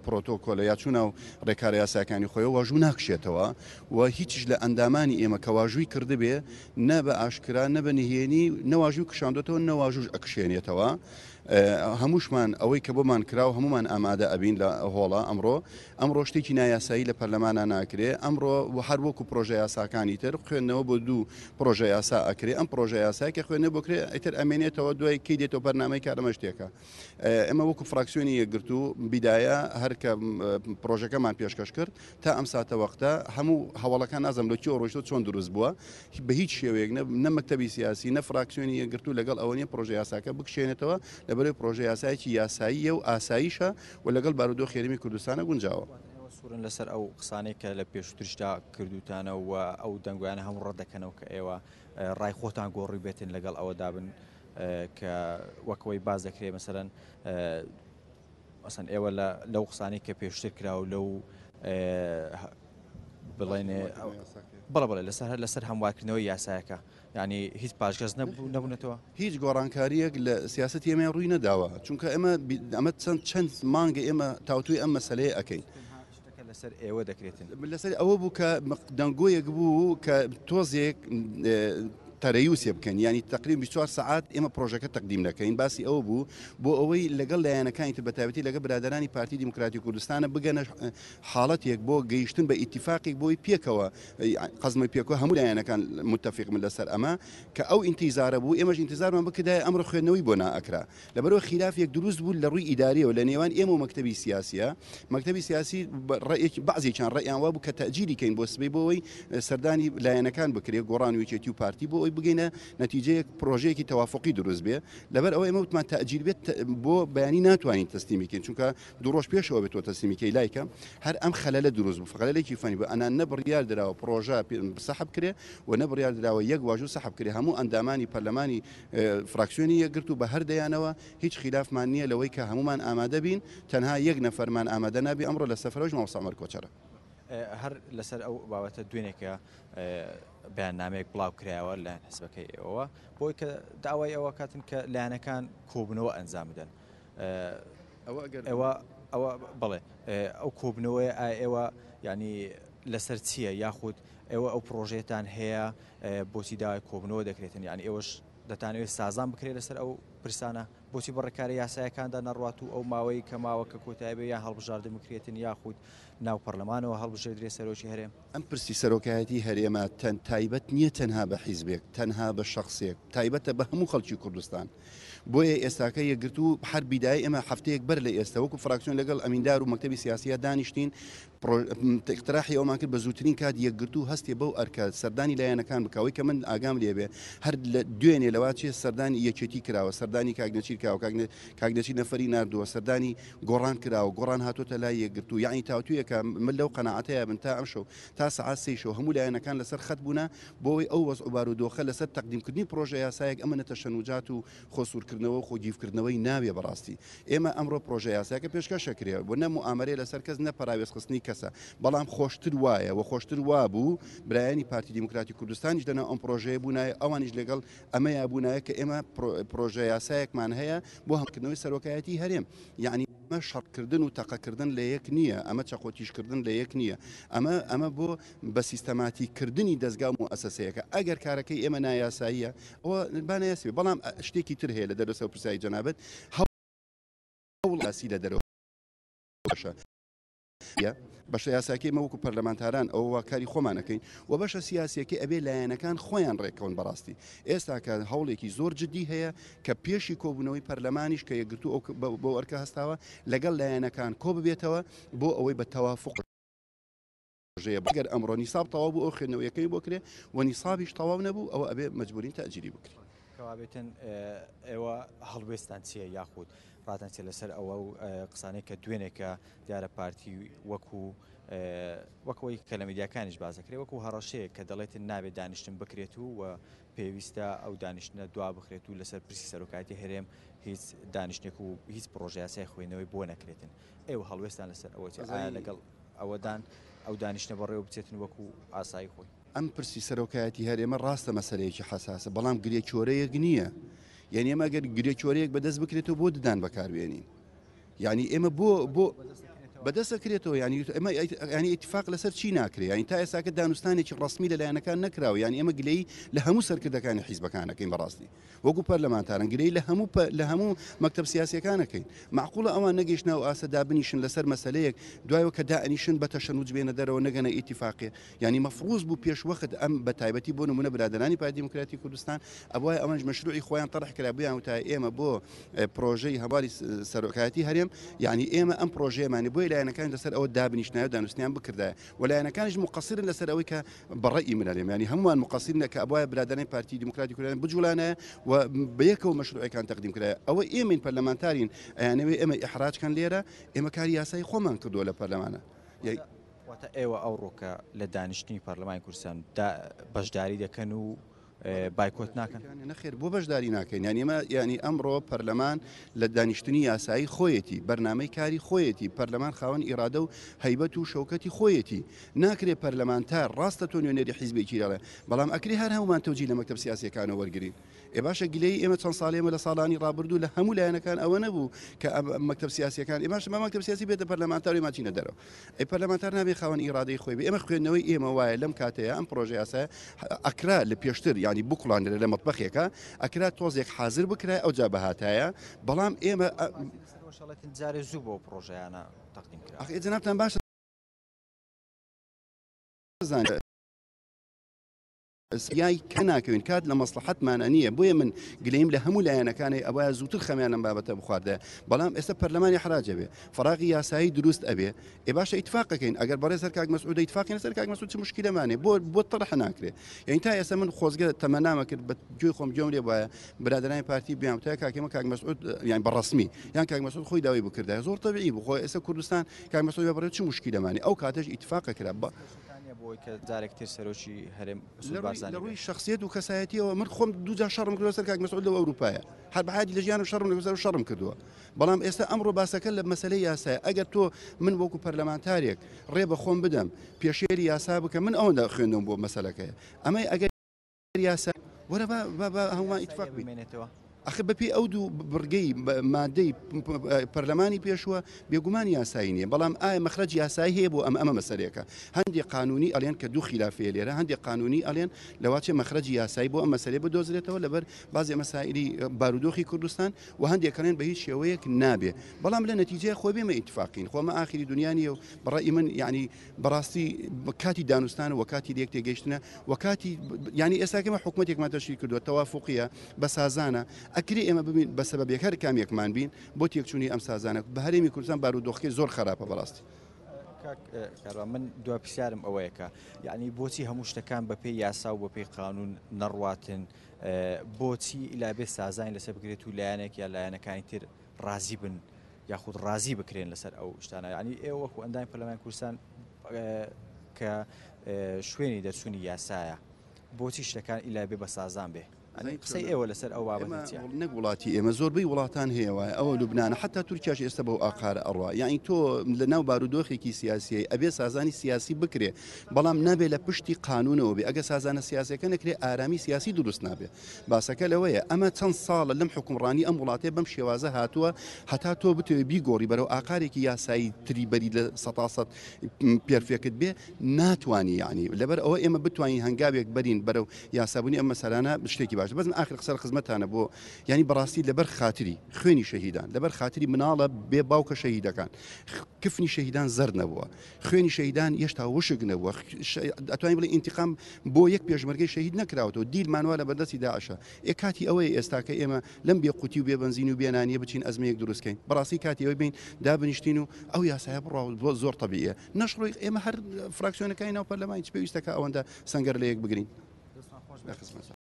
پرۆتۆکۆلە یا چوونە و ڕێکارە یاساکانی خۆی واژوو ناکشێتەوە و هیچیش لە ئەندامانی ئێمە کە واژووی کردبێ نە بە ئاشکرا نە بە نهێنی نەواژوو کشاندێتەوە نەواژوش ئەکشێنێتەوە. هەمووشمان ئەوەی کە بۆمان کرا و هەمومان ئامادە ئەبین لە هۆڵە ئەمڕۆ شتێکی نایاسایی لە پەرلەمانە ناکرێ ئەمڕۆ هەر وەکو پرۆژە یاساکانی تر خوێندنەوە بۆ دوو پرۆژە یاسا ئەکرێ ئەم پرۆژە یاسای کە خوێنە بکرێ ئیتر ئەمێنێتەوە دوای کەی دێتەوە بەرنامەی کارەمە شتێکە. ئێمە وەکو فراکسیۆنی یەکگرتو بیدایە هەرکە پرۆژەکەمان پێشکەش کرد تا ئەم ساتە وەختە هەموو هەوڵەکان نازم لە چۆ ڕۆژتە چۆن دروست بووە بە هیچ شێوەیەک نە مەکتەبی سیاسی نە فراکسیۆنی یەکگرتو لەگەڵ ئەوە نیە پرۆژە یاساکە بکشێنێتەوە لەبەرەوەی پرۆژە یاسایکی یاساییە و ئاساییشە و لەگەڵ بارودۆخ خێرمی کوردستانە گونجاوە. سوورن لەسەر ئەو قسانەی کە لە پێشترشدا کردوتانە و ئەو دەنگویانە هەموو ڕەدەکەنەوە کە ئێوە ڕای خۆتان گۆڕی بێتن لەگەڵ ئەوە دابن کە وەکەوەی باز دەکرێت مەسەرەن ئێوە لەو قسانی کە پێشتر کرا و لەو بڵێنێ بەڵێ لەسەر هەموارکردنەوەی یاسایەکە ینی هیچ پاشگەز نەبوونەتەوە هیچ گۆڕانکاریەک لە سیاسەتی ئێمە ڕووی نەداوە چونکە ئەمە چەند مانگە ئێمە تاوتوی ئەم مەسەلەیە ئەەکەین لەسەر ئێوە دەکرێتن لەسەر ئەوە بوو کە دەنگۆیەک بوو کە تۆزێک تەرەیوسێ بکەن ینی تقریبا 24 ساعات ئێمە پرۆژەکە تەقدیم دەکەین باسی ئەوە بوو بۆ ئەوەی لەگەڵ لایەنەکانی تر بەتابەتی لەگە برادرانی پارتی دیموکراتی کوردستانە بگەنە حاڵەتێک بۆ گەیشتن بە ئیتیفاقێک بۆی پێکەوە قەزمە پێکەوە هەموو لایەنەکان متفق من لەسەر ئەمە کە ئەو ئینتیزارە بوو ئێمەش ئینتیزارمان بکدای ئەمڕۆ خوێندنەوەی بۆ نائەکرا لەبەرەوە خلافێک دروست بوو لە ڕووی ئیداریەوە لە نێوان ئێمە و مەکتەبی سیاسیە مەکتەبی سیاسی بەعزێکیان ڕێیان وا بوو کە تەجیری کەین بۆ سبەی بۆەوەی سەردانی لایەنەکان بکرێت گۆڕانی وێچێتی و پارتی بۆ ئەوی بگەینە نتیجەیەک پرۆژەیەکی تەوافقی دروست بێ لەبەر ئەوەی ئێمە وتمان تەجیل بێت بۆ بەیانی ناتوانین تەسلیمیکەین چونکە دوو ڕۆژ پێشەوە بێتەوە تەسلیمیکەی لایکە هەر ئەم خەلەلە دروست بوو خەلەلێکی فەنی بوو ئەنا نە بڕیار دراوە پرۆژە سەحب کرێ و نە بڕیار دراوە یەک واژوو سەحب کرێ هەموو ئەندامانی پەرلەمانی فراکسیۆنی یەکگرتو بە هەردەیانەوە هیچ خلافمان نییە لەوەی کە هەمومان ئامادە بین تەنها یەک نەفەرمان ئامادە نابی ئەمڕۆ لە سەفەرەوەش مامۆستا عومەر کۆچەرە هەر لەسەر ئەو بابەتە دوێنێکە بەیاننامەیەک بڵاو کرایەوە لە حزبەکەی ئێوە بۆی کە داوای ئەوە کاتن کە لایەنەکان کۆبنەوە ئەنجام بدەن ئەوە بڵێ ئەو کۆبنەوەی ئێوە ینی لەسەر چییە یاخود ئێوە ئەو پرۆژێتان هەیە بۆچی داوای کۆبنەوە دەکرێتن یعنی ئێوەش دەتانەوێت سازان بکرێت لەسەر ئەو پرسانە بۆچی بەڕێکاری یاسایەکاندا نەڕات و ئەو ماوەی کە ماوە کە کۆتایبێ یان هەڵبژاردن بکرێتن یاخود ناو پەرلەمانەوە هەڵبژێردرێت سەرۆکی هەرێم ئەم پرسی سەرۆکایەتی هەرێمە تایبەت نییە تەنها بە حیزبێک تەنها بە شخصێک تایبەتە بە هەموو خەڵکی کوردستان بۆیە ئێستاکە یەکگرتو هەر بیدای ئێمە هەفتەیەک بەر لە ئێستا وەکو فراکسیۆن لەگەڵ ئەمیندار و مەکتەبی سیاسیە دانیشتین اقتراحی ئەومان کرد بە زووترین کات یەکگرتو هەستی بەو ئەرکە سەردانی لایەنەکان بکەوەی کە من ئاگام لێبێ هەر لە دوێنێ لەوا چێ سەردانی یەکێتی کراوە سەردانی کاگنەچیر کراوە کاگنەچی نەفەری نردووە سەردانی گۆڕان کراوە گۆڕان هاتوۆتە لای یەکگرتو یعنی تاوتویەکە من لەو قەناعەتەیە بن تا ئەم شەو تا سەعات سێ شەو هەموو لایەنەکان لەسەر خەت بوونە بۆەوەی ئەو وەزع و بارودۆخە لەسەر تەقدیمکردنی پرۆژە یاسایەک ئەمە نەتەشەنوجات و خۆسوورکردنەوە و خۆگیرکردنەوەی ناوێ بەڕاستی ئێمە ئەمڕۆ پرۆژە یاسایەکە پێشکەشە کرێ بۆ نە موامەرێ لەسەر کەس نە پەراوێزخستنی کەسە بەڵام خۆشتر وایە و خۆشتر وا بوو برایانی پارتی دیموکراتی کوردستانیش دەنا ئەم پرۆژەیە بوونایە ئەوانیش لەگەڵ ئەمەیە بوونایە کە ئێمە پرۆژە یاسایەکمان هەیە بۆ هەمکردنەوەی سەرۆکایەتی هەرێم یعنی ئەمە شەڕکردن و تەقەکردن لە یەک نییە ئەمە چەقۆتیشکردن لە یەک نییە ئەمە بۆ بە سیستەماتیکردنی دەستگا و مؤسسەیەەکە ئەگەر کارەکەی ئێمە نایاساییە ئەوە بانایەسی بەڵام شتێکی تر هەیە لە دەرەوە و پرسایی جەنابەت هەوڵاسی لە دەرەوە بەشە یاساکەی مەوەکو پەرلەمانتاران ئەوە کاری خۆمانەکەین و بەشە سیاسیەکەی ئەبێ لایەنەکان خۆیان ڕێکەون بەڕاستی ئێستا کە هەوڵێکی زۆر جدی هەیە کە پێشی کۆبوونەوەی پەرلەمانیش کە یەکگرتو بۆ ئەرکە هەستاوە لەگەڵ لایەنەکان کۆ ببێتەوە بۆ ئەوەی بە تەوافق ئەگەر ئەمڕۆ نیساب تەواو بوو ئەو خوێندنەوەیەکەی بۆ کرێ و نیسابیش تەواو نەبوو ئەوە ئەبێ مەجبورین تەجیری بکرێت کەوابێتن ئێوە هەڵوێستان چییە یاخود ڕاتان چێ لەسەر ئەوە و قسانەی کە دوێنێکە دیارە پارتی وەکەوەی کە لە میدیاکانیش بازەکرێت وەکو هەڕەشەیە کە دەڵێتن نابێت دانیشتن بکرێت و پێویستە ئەو دانیشتنە دوا بخرێت و لەسەر پرسی سەرۆکاتی هەرێم هیچ دانیشتێک و هیچ پرۆژە یاسای خوێندنەوەی بۆ نەکرێتن ئێوە هەڵوێستان لەسەر ئەوە لەگەڵ ئەوەدان ئەو دانیشتە بەڕێوە بچێتن وەکو ئاسایی خۆی ئەم پرسی سەرۆکایەتی هەرێمە ڕاستە مەسەلەیەکی حساسە بەڵام گرێچۆرەیەک نییە یعنی ئەمە ئەگەر گرێچۆرەیەک بەدەست بکرێتەوە بۆ ددان بەکاربێنین يعني ئێمە بۆ بەدەستەکرێتەوە ینی اتفاق لەسەر چی ناکرێ ینی تا ئێستاکە دانوستانێکی ڕسمی لەلایەنەکان نەکراوە ینی ئێمە گلەی لە هەموو سەرکردەکانی حیزبەکانەکەین بەڕاستی وەکو پەرلەمانتارن گلەی لە هەموو مەکتەب سیاسیەکانەکەین معقوڵە ئەوان نەگەیشتنە و ئاسە دابنیشن لەسەر مەسەلەیەک دوایەوە کە دائنیشن بە تەشەنوج بێنە دەرەوە نەگەنە ئیتیفاقێ ینی مەفروض بوو پێشوەخت ئەم بە تایبەتی بۆ نمونە برادرانی پارتی دیموکراتی کوردستان ئەوای ئەوەنج مەشروعی خۆیان طرح کرا بویان وتای ئێمە بۆ پرۆژەی هەواڵی سەرۆکایەتی هەرێم ینی ئێمە ئەم پرۆژەیەمانی بۆی لایەنەکان لەسەر ئەوە دابنیشتنایە و دانوستنیان بکردایە وەلایەنەکانیش مقصرن لەسەر ئەوەی کە بەڕێی منەڵێم ینی هەمووان مقصرن کە ئەوایە برادرانی پارتی دیموکراتی کوردستان بجوڵانایە و بەیەکەوە مەشروعەکان تەقدیم کرایە ئەوە ئێمەین پەرلەمانتارین ئەیانەوەی ئێمە ئیحراجکەن لێرە ئێمە کاری یاسایی خۆمان کردووە لە پەرلەمانە واتە ئێوە ئەو ڕۆکە لە دانیشتنی پەرلەمانی کوردستان بەشداری دەکەن و بایکۆت ناکەن نەخێر بۆ بەشداری ناکەین ینی ئەمڕۆ پەرلەمان لە دانیشتنی یاسایی خۆیەتی بەرنامەی کاری خۆیەتی پەرلەمان خاوەن ئیرادە و هەیبەت و شەوکەتی خۆیەتی ناکرێت پەرلەمانتار ڕاستە تۆ نوێنەری حیزبێکی دەڵێ بەڵام ئەکری هەر هەمومان تەوجی لە مەکتەب سیاسیەکانەوە وەرگین ئێ باشە گلەی ئێمە چەند ساڵێمە لە ساڵانی ڕابردوو لە هەموو لایەنەکان ئەوە نەبوو کە مەکتەب سیاسیەکان ئێ باشە مەکتەب سیاسی بێتە پەرلەمانتاری ماچینە دەرەوە ئەی پەرلەمانتار نابێ خاوەن ئیرادەی خۆی بێ ئێمە خوێندنەوەی ئێمە وایە لەم کاتەیە ئەم پرۆژە یاسایە ئەکرا لە پێشتر ینی بقڵانێت لە مەطبەخێکە ئەکرا تۆزێک حازر بکرای ئەو جا بەهاتایە بەڵام ئێمە جارێ زوو بۆ پرۆژەیانە تەقدیم کرا جەنابتان باشە یای کە ناکەوین کات لە مەسلحەتمانە نییە بۆیە من گلەیم لە هەموو لایەنەکانی ئەوە زووتر خەمیانم بابەتە بخواردە بەڵام ئێستا پەرلەمانی حراجە بێ فراغی یاسایی دروست ئەبێ ئێ باشە ئیتفاقەکەین ئەگەر بەڕێز سەر کاک مەسعود ئیتفاقی لەسەر کاک مەسعود چ مشکلەمانێ بۆ طرح ناکرێ یعنی تا ئێستا من خۆزگە تەمەنامە کرد بە گوێی خۆم گوێم لێ وایە برادرانی پارتی بیان تا کاکێمە کاک مەسعود یان بەڕسمی یان کاک مەسعود خۆی داوای بکردای زۆر طبیعی بوو خۆ ئێستا کوردستان کاک مەسعود بەڕێ چ مشکلەمانێ ئەو کاتەش ئیتفاقە کرا بۆی کە جارێکتر سەرۆکی هەرێم لە ڕووی شخصیت و کەسایەتیەوە من خۆم دووجا شەڕم کردووە سەر کاک مەسعود لەوە ئەوروپایە هەر بەحادی لە ژیان و شەڕم لەگەڵ شەڕم کردووە بەڵام ئێستا ئەمڕۆ باسەکە لە مەسەلەی یاسایە ئەگەر تۆ من وەکو پەرلەمانتارێک ڕێ بە خۆم بدەم پێشێری یاسا بکە من ئەوەندا خوێندم بۆ مەسەلەکەیە ئەمەی ئەگەر یاسا وەرە هەمومان ئیتفاق بێنێتەوە ئەخ بەپێی ئەو دوو بڕگەی مادەی پەرلەمانی پێشووە بێگومان یاسایی نییە بەڵام ئایا مەخرەج یاسایی هەیە بۆ ئەمە مەسەلێکە هەندێک قانونی ئەڵێن کە دوو خلافەیە لێرە هەندێک قانونی ئەڵێن لەواچێ مەخرەجی یاسایی بۆ ئەم مەسەلێ بدۆزرێتەوە لەبەر بازێ مەسائلی بارودۆخی کوردستان و هەندێکەڵێن بە هیچ شێوەیەک نابێ بەڵام لە نەتیجەیە خۆ بێمە ئیتفاقین خۆمە ئاخری دنیانیە و بەڕای من یعنی بەڕاستی کاتی دانوستان و کاتی لێک تێگەیشتنە و کاتی ینی ئێستاکەمە حکوومەتێکمان تەشکیل کردووە تەوافقیە بە سازانە ئەکری ئێمە ببین بە سەبەبێک هەر کامێکمان بین بۆ تێکچوونی ئەم سازانە بە هەرێمی کوردستان بارودۆخی زۆر خراپە بەڕاستی من دو پرسیارم ئەوەیەکە یعنی بۆچی هەموو شتەکان بەپێی یاسا و بەپێی قانون نەڕواتن بۆچی ئیلابێ سازانی لەسەر بگرێت و لایەنێک یا لایەنەکانی تر ڕازی بن یاخود ڕازی بکرێن لەسەر ئەو شتانە ینی ئێوە وەکو ئەندامی پەرلەمانی کوردستان کە شوێنی دەرچوونی یاسایە بۆچی شتەکان ئیلابێ بە سازان بێ قسەی ئێوە لەسەر ئەو بابەتە نەک وڵاتی ئێمە زۆربەی وڵاتان هەیە وایە ئەوە لوبنانە حتا تورکیاش ئێستا بەو ئاقارە ئەڕوا یعنی تۆ لە ناو بارودۆخێکی سیاسی ئەبێ سازانی سیاسی بکرێ بەڵام نابێت لە پشتی قانونەوە بێ ئەگە سازانە سیاسەکە نەکرێ ئارامی سیاسی دروست نابێ باسەکە لەوەیە ئەمە چەند ساڵە لەم حکومڕانی ئەم وڵاتێ بەم شێوازە هاتووە هەتا تۆ بتوێ بیگۆڕی بەرەو ئاقارێکی یاسایی تریبەری لە سەتاسەد پێرفێکت بێ ناتوانانی یعنی لەبەر ئەوە ئێمە بتوانین هەنگاوێک بەرین بەرەو یاسابوونی ئەم مەسەلانە شتێکی باش بەس آخر قسە خزمەتانە بۆ ینی بەڕاستی لەبەر خاتری خوێنی شەهیدان لەبەر خاتری مناڵە بێ باوکە شەهیدەکان کفنی شەهیدان زەر نەبووە خوێنی شەهیدان هێشتا وشک نەبووە ئەتوانین بڵێ ئینتیقام بۆ یەک پێشمەرگەی شەهید نەکراوەوە دیلمانوە لە بەردەستی داعشە کاتی ئەوەی ئێستاکە ئێمە لەم بێ قوتی و بێ بنزین و بێنانیە بچین ئەزمەیەک دروستکەین بەڕاستی کاتی ئەوەی بین دابنیشتین و ئەو یاسایە بڕاو زۆر طبیعیە نەشڕۆی ئێمە هەر فراکسیۆنەکانی ناو پەرلەمانی پێویستەکە ئەوەندە سەنگەر لە یەک بگرین.